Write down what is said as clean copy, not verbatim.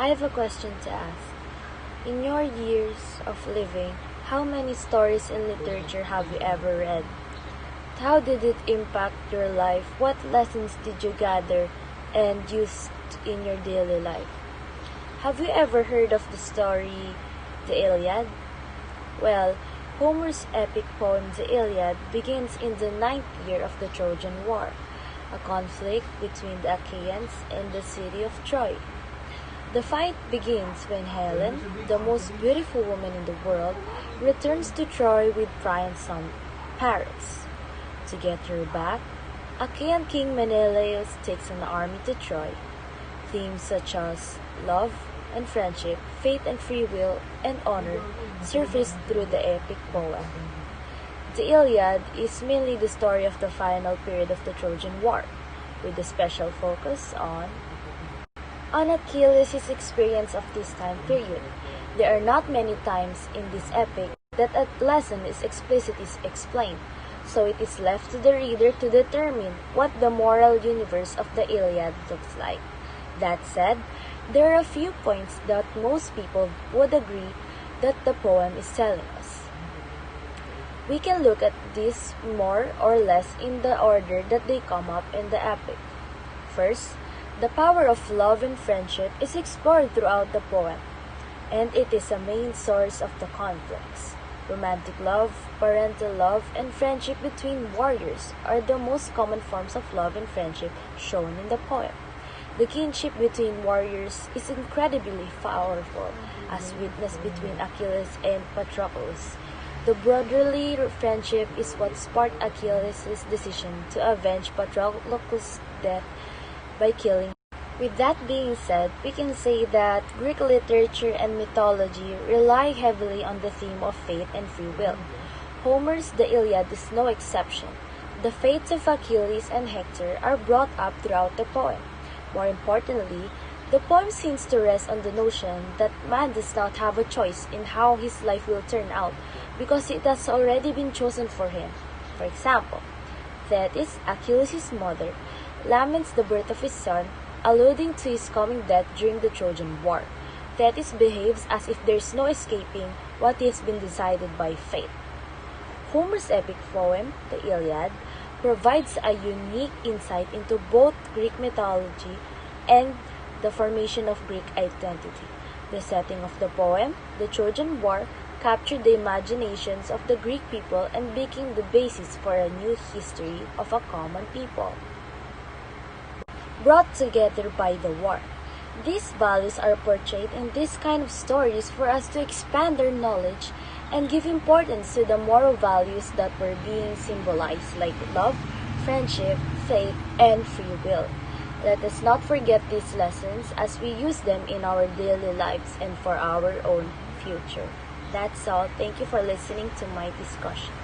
I have a question to ask. In your years of living, how many stories in literature have you ever read? How did it impact your life? What lessons did you gather and use in your daily life? Have you ever heard of the story The Iliad? Well, Homer's epic poem The Iliad begins in the ninth year of the Trojan War, a conflict between the Achaeans and the city of Troy. The fight begins when Helen, the most beautiful woman in the world, returns to Troy with Priam's son Paris. To get her back, Achaean king Menelaus takes an army to Troy. Themes such as love and friendship, fate and free will, and honor surface through the epic poem. The Iliad is mainly the story of the final period of the Trojan War, with a special focus on Achilles' experience of this time period. There are not many times in this epic that a lesson is explicitly explained, so it is left to the reader to determine what the moral universe of the Iliad looks like. That said, there are a few points that most people would agree that the poem is telling us. We can look at these more or less in the order that they come up in the epic. First, the power of love and friendship is explored throughout the poem, and it is a main source of the conflicts. Romantic love, parental love, and friendship between warriors are the most common forms of love and friendship shown in the poem. The kinship between warriors is incredibly powerful, as witnessed between Achilles and Patroclus. The brotherly friendship is what sparked Achilles' decision to avenge Patroclus' death by killing him. With that being said, we can say that Greek literature and mythology rely heavily on the theme of fate and free will. Homer's The Iliad is no exception. The fates of Achilles and Hector are brought up throughout the poem. More importantly, the poem seems to rest on the notion that man does not have a choice in how his life will turn out because it has already been chosen for him. For example, Thetis, Achilles' mother, laments the birth of his son, alluding to his coming death during the Trojan War. Thetis behaves as if there is no escaping what has been decided by fate. Homer's epic poem, The Iliad, provides a unique insight into both Greek mythology and the formation of Greek identity. The setting of the poem, the Trojan War, captured the imaginations of the Greek people and became the basis for a new history of a common people, brought together by the war. These values are portrayed in this kind of stories for us to expand our knowledge and give importance to the moral values that were being symbolized, like love, friendship, faith, and free will. Let us not forget these lessons as we use them in our daily lives and for our own future. That's all. Thank you for listening to my discussion.